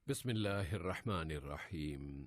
بسم اللہ الرحمن الرحیم۔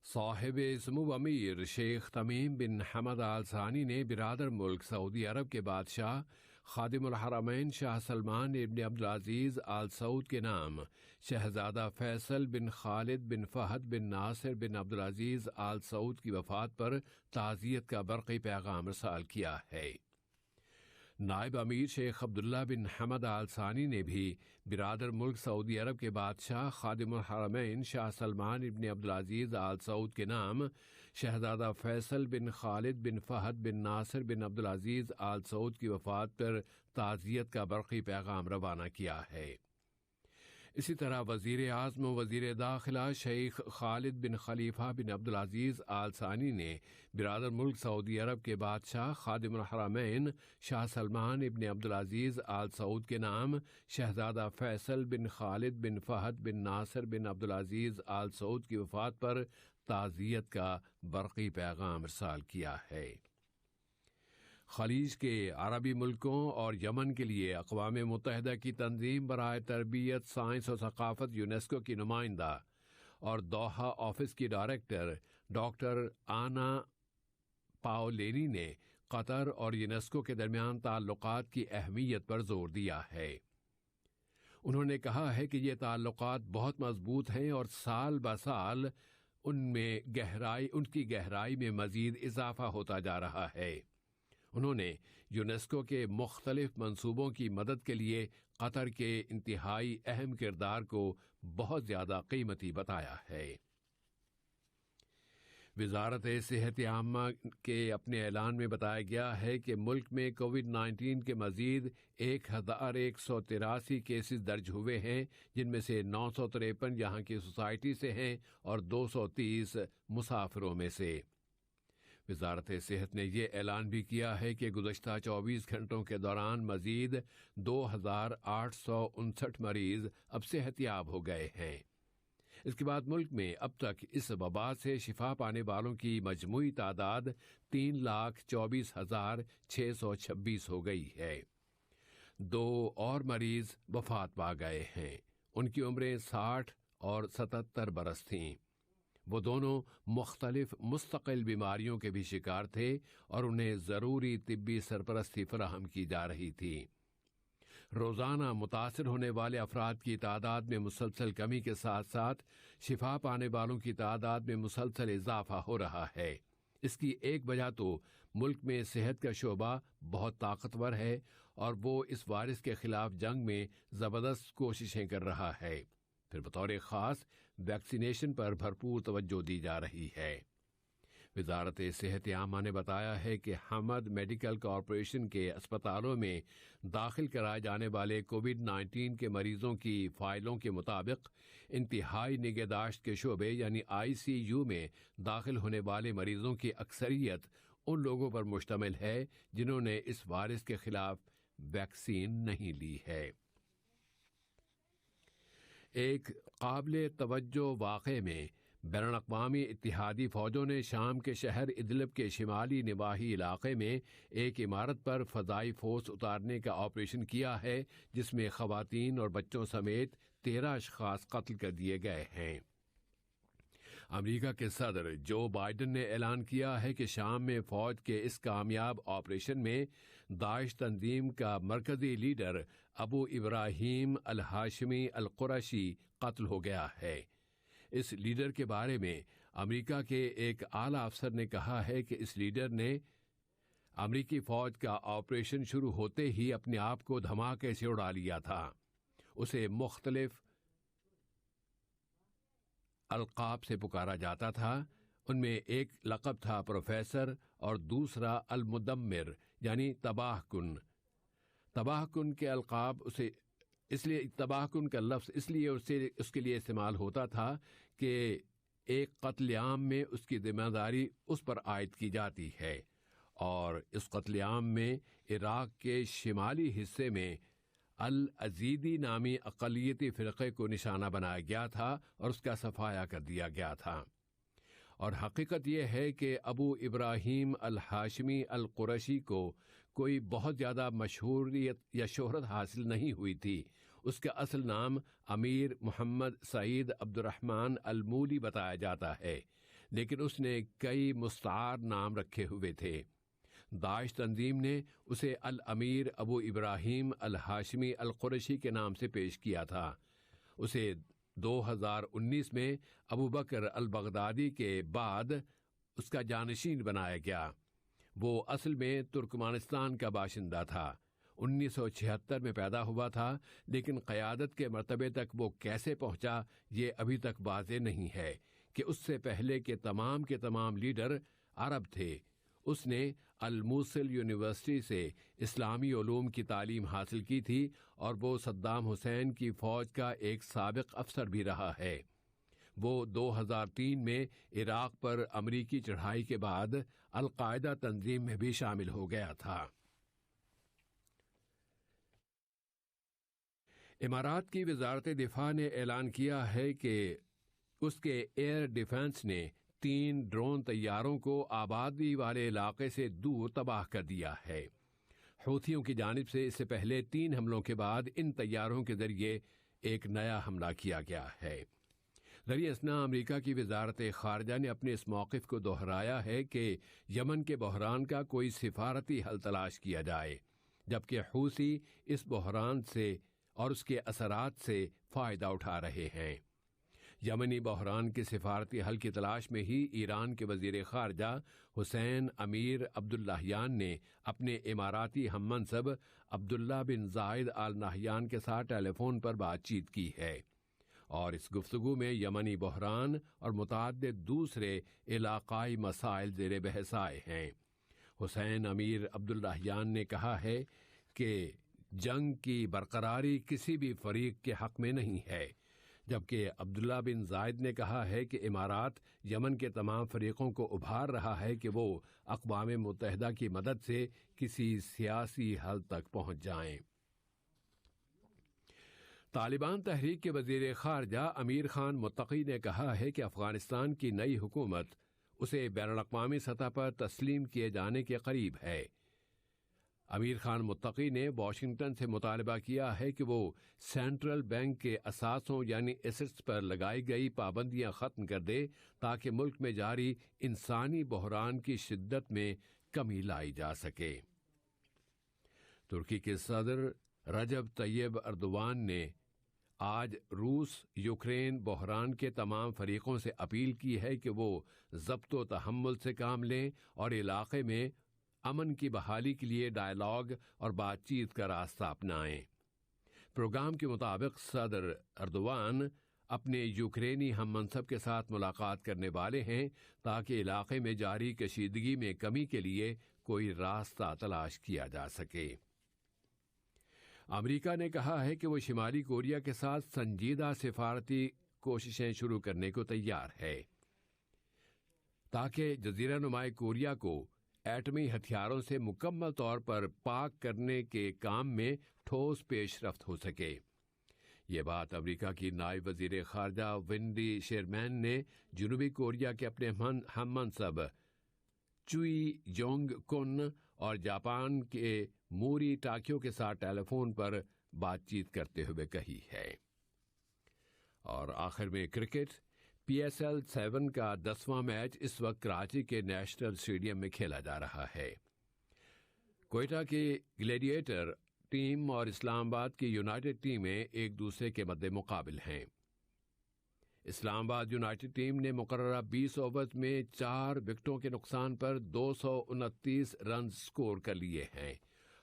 صاحب سمو امیر شیخ تمیم بن حمد آل ثانی نے برادر ملک سعودی عرب کے بادشاہ خادم الحرمین شاہ سلمان ابن عبدالعزیز آل سعود کے نام شہزادہ فیصل بن خالد بن فہد بن ناصر بن عبدالعزیز آل سعود کی وفات پر تعزیت کا برقی پیغام ارسال کیا ہے۔ نائب امیر شیخ عبداللہ بن حمد آل ثانی نے بھی برادر ملک سعودی عرب کے بادشاہ خادم الحرمین شاہ سلمان ابن عبدالعزیز آل سعود کے نام شہزادہ فیصل بن خالد بن فہد بن ناصر بن عبدالعزیز آل سعود کی وفات پر تعزیت کا برقی پیغام روانہ کیا ہے۔ اسی طرح وزیر اعظم و وزیر داخلہ شیخ خالد بن خلیفہ بن عبدالعزیز آل ثانی نے برادر ملک سعودی عرب کے بادشاہ خادم الحرمین شاہ سلمان ابن عبدالعزیز آل سعود کے نام شہزادہ فیصل بن خالد بن فہد بن ناصر بن عبدالعزیز آل سعود کی وفات پر تعزیت کا برقی پیغام ارسال کیا ہے۔ خلیج کے عربی ملکوں اور یمن کے لیے اقوام متحدہ کی تنظیم برائے تربیت، سائنس و ثقافت یونیسکو کی نمائندہ اور دوحہ آفس کی ڈائریکٹر ڈاکٹر آنا پاولینی نے قطر اور یونیسکو کے درمیان تعلقات کی اہمیت پر زور دیا ہے۔ انہوں نے کہا ہے کہ یہ تعلقات بہت مضبوط ہیں اور سال بہ سال ان کی گہرائی میں مزید اضافہ ہوتا جا رہا ہے۔ انہوں نے یونیسکو کے مختلف منصوبوں کی مدد کے لیے قطر کے انتہائی اہم کردار کو بہت زیادہ قیمتی بتایا ہے۔ وزارت صحت عامہ کے اپنے اعلان میں بتایا گیا ہے کہ ملک میں کووڈ-19 کے مزید 1183 کیسز درج ہوئے ہیں، جن میں سے 953 یہاں کی سوسائٹی سے ہیں اور 230 مسافروں میں سے۔ وزارت صحت نے یہ اعلان بھی کیا ہے کہ گزشتہ 24 گھنٹوں کے دوران مزید 2859 مریض اب صحت یاب ہو گئے ہیں۔ اس کے بعد ملک میں اب تک اس وبا سے شفا پانے والوں کی مجموعی تعداد 3,24,626 ہو گئی ہے۔ 2 اور مریض وفات پا گئے ہیں۔ ان کی عمریں 60 اور 77 برس تھیں۔ وہ دونوں مختلف مستقل بیماریوں کے بھی شکار تھے اور انہیں ضروری طبی سرپرستی فراہم کی جا رہی تھی۔ روزانہ متاثر ہونے والے افراد کی تعداد میں مسلسل کمی کے ساتھ ساتھ شفا پانے والوں کی تعداد میں مسلسل اضافہ ہو رہا ہے۔ اس کی ایک وجہ تو ملک میں صحت کا شعبہ بہت طاقتور ہے اور وہ اس وائرس کے خلاف جنگ میں زبردست کوششیں کر رہا ہے۔ پھر بطور خاص ویکسینیشن پر بھرپور توجہ دی جا رہی ہے۔ وزارت صحت عامہ نے بتایا ہے کہ حمد میڈیکل کارپوریشن کے اسپتالوں میں داخل کرائے جانے والے کووڈ-19 کے مریضوں کی فائلوں کے مطابق انتہائی نگہداشت کے شعبے یعنی ICU میں داخل ہونے والے مریضوں کی اکثریت ان لوگوں پر مشتمل ہے جنہوں نے اس وائرس کے خلاف ویکسین نہیں لی ہے۔ ایک قابل توجہ واقعے میں بین الاقوامی اتحادی فوجوں نے شام کے شہر ادلب کے شمالی نواحی علاقے میں ایک عمارت پر فضائی فورس اتارنے کا آپریشن کیا ہے، جس میں خواتین اور بچوں سمیت 13 اشخاص قتل کر دیے گئے ہیں۔ امریکہ کے صدر جو بائیڈن نے اعلان کیا ہے کہ شام میں فوج کے اس کامیاب آپریشن میں داعش تنظیم کا مرکزی لیڈر ابو ابراہیم الہاشمی القرشی قتل ہو گیا ہے۔ اس لیڈر کے بارے میں امریکہ کے ایک اعلیٰ افسر نے کہا ہے کہ اس لیڈر نے امریکی فوج کا آپریشن شروع ہوتے ہی اپنے آپ کو دھماکے سے اڑا لیا تھا۔ اسے مختلف القاب سے پکارا جاتا تھا، ان میں ایک لقب تھا پروفیسر اور دوسرا المدمر یعنی تباہ کن۔ تباہ کن کے القاب اس لیے تباہ کن کا لفظ اس لیے اس کے لیے استعمال ہوتا تھا کہ ایک قتل عام میں اس کی ذمہ داری اس پر عائد کی جاتی ہے، اور اس قتل عام میں عراق کے شمالی حصے میں الازیدی نامی اقلیتی فرقے کو نشانہ بنایا گیا تھا اور اس کا صفایا کر دیا گیا تھا۔ اور حقیقت یہ ہے کہ ابو ابراہیم الہاشمی القرشی کو کوئی بہت زیادہ مشہوریت یا شہرت حاصل نہیں ہوئی تھی۔ اس کا اصل نام امیر محمد سعید عبد الرحمن المولی بتایا جاتا ہے، لیکن اس نے کئی مستعار نام رکھے ہوئے تھے۔ داعش تنظیم نے اسے الامیر ابو ابراہیم الہاشمی القرشی کے نام سے پیش کیا تھا۔ اسے 2019 میں ابو بکر البغدادی کے بعد اس کا جانشین بنایا گیا۔ وہ اصل میں ترکمانستان کا باشندہ تھا۔ 1976 میں پیدا ہوا تھا، لیکن قیادت کے مرتبے تک وہ کیسے پہنچا یہ ابھی تک واضح نہیں ہے کہ اس سے پہلے کے تمام لیڈر عرب تھے۔ اس نے الموصل یونیورسٹی سے اسلامی علوم کی تعلیم حاصل کی تھی اور وہ صدام حسین کی فوج کا ایک سابق افسر بھی رہا ہے۔ وہ 2003 میں عراق پر امریکی چڑھائی کے بعد القاعدہ تنظیم میں بھی شامل ہو گیا تھا۔ امارات کی وزارت دفاع نے اعلان کیا ہے کہ اس کے ایئر ڈیفنس نے 3 ڈرون طیاروں کو آبادی والے علاقے سے دور تباہ کر دیا ہے۔ حوثیوں کی جانب سے اس سے پہلے 3 حملوں کے بعد ان طیاروں کے ذریعے ایک نیا حملہ کیا گیا ہے۔ ذریعہ اسنا امریکہ کی وزارت خارجہ نے اپنے اس موقف کو دہرایا ہے کہ یمن کے بحران کا کوئی سفارتی حل تلاش کیا جائے، جبکہ حوثی اس بحران سے اور اس کے اثرات سے فائدہ اٹھا رہے ہیں۔ یمنی بحران کے سفارتی حل کی تلاش میں ہی ایران کے وزیر خارجہ حسین امیر عبداللہیان نے اپنے اماراتی ہم منصب عبداللہ بن زائد آل نہیان کے ساتھ ٹیلی فون پر بات چیت کی ہے، اور اس گفتگو میں یمنی بحران اور متعدد دوسرے علاقائی مسائل زیر بحث آئے ہیں۔ حسین امیر عبداللہیان نے کہا ہے کہ جنگ کی برقراری کسی بھی فریق کے حق میں نہیں ہے، جبکہ عبداللہ بن زائد نے کہا ہے کہ امارات یمن کے تمام فریقوں کو ابھار رہا ہے کہ وہ اقوام متحدہ کی مدد سے کسی سیاسی حل تک پہنچ جائیں۔ طالبان تحریک کے وزیر خارجہ امیر خان متقی نے کہا ہے کہ افغانستان کی نئی حکومت اسے بین الاقوامی سطح پر تسلیم کیے جانے کے قریب ہے۔ امیر خان متقی نے واشنگٹن سے مطالبہ کیا ہے کہ وہ سینٹرل بینک کے اثاثوں یعنی ایسٹس پر لگائی گئی پابندیاں ختم کر دے تاکہ ملک میں جاری انسانی بحران کی شدت میں کمی لائی جا سکے۔ ترکی کے صدر رجب طیب ایردوان نے آج روس یوکرین بحران کے تمام فریقوں سے اپیل کی ہے کہ وہ ضبط و تحمل سے کام لیں اور علاقے میں امن کی بحالی کے لیے ڈائیلاگ اور بات چیت کا راستہ اپنائیں۔ پروگرام کے مطابق صدر ایردوان اپنے یوکرینی ہم منصب کے ساتھ ملاقات کرنے والے ہیں تاکہ علاقے میں جاری کشیدگی میں کمی کے لیے کوئی راستہ تلاش کیا جا سکے۔ امریکہ نے کہا ہے کہ وہ شمالی کوریا کے ساتھ سنجیدہ سفارتی کوششیں شروع کرنے کو تیار ہے تاکہ جزیرہ نما کوریا کو ایٹمی ہتھیاروں سے مکمل طور پر پاک کرنے کے کام میں ٹھوس پیش رفت ہو سکے۔ یہ بات امریکہ کی نائب وزیر خارجہ وینڈی شیرمین نے جنوبی کوریا کے اپنے ہم منصب چوئی یونگ کن اور جاپان کے موری ٹاکیو کے ساتھ ٹیلی فون پر بات چیت کرتے ہوئے کہی ہے۔ اور آخر میں کرکٹ، PSL 7 کا 10واں میچ اس وقت کراچی کے نیشنل اسٹیڈیم میں کھیلا جا رہا ہے۔ کوئٹہ کی گلیڈیٹر ٹیم اور اسلام آباد کی یونائیٹڈ ٹیمیں ایک دوسرے کے مد مقابل ہیں۔ اسلام آباد یونائیٹڈ ٹیم نے مقررہ 20 اوورز میں 4 وکٹوں کے نقصان پر 229 رنز سکور کر لیے ہیں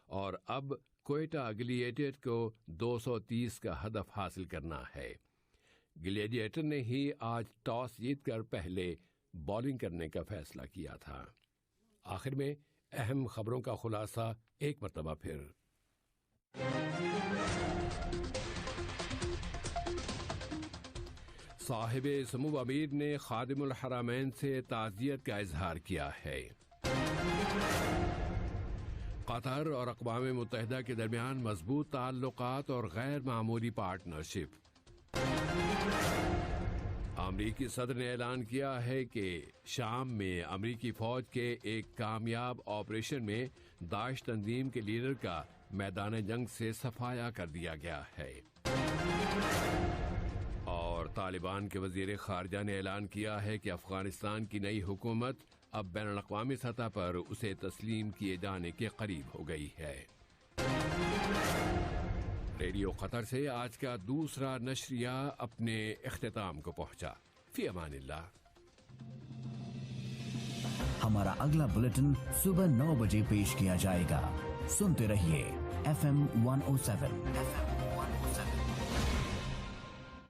اور اب کوئٹہ گلیڈیٹر کو 230 کا ہدف حاصل کرنا ہے۔ گلیڈیٹر نے ہی آج ٹاس جیت کر پہلے بالنگ کرنے کا فیصلہ کیا تھا۔ آخر میں اہم خبروں کا خلاصہ ایک مرتبہ پھر۔ صاحب سمو امیر نے خادم الحرمین سے تعزیت کا اظہار کیا ہے۔ قطر اور اقوام متحدہ کے درمیان مضبوط تعلقات اور غیر معمولی پارٹنرشپ۔ امریکی صدر نے اعلان کیا ہے کہ شام میں امریکی فوج کے ایک کامیاب آپریشن میں داعش تنظیم کے لیڈر کا میدان جنگ سے صفایا کر دیا گیا ہے۔ اور طالبان کے وزیر خارجہ نے اعلان کیا ہے کہ افغانستان کی نئی حکومت اب بین الاقوامی سطح پر اسے تسلیم کیے جانے کے قریب ہو گئی ہے۔ ریڈیو قطر سے آج کا دوسرا نشریہ اپنے اختتام کو پہنچا۔ فی امان اللہ۔ ہمارا اگلا بلیٹن صبح 9 بجے پیش کیا جائے گا۔ سنتے رہیے FM 107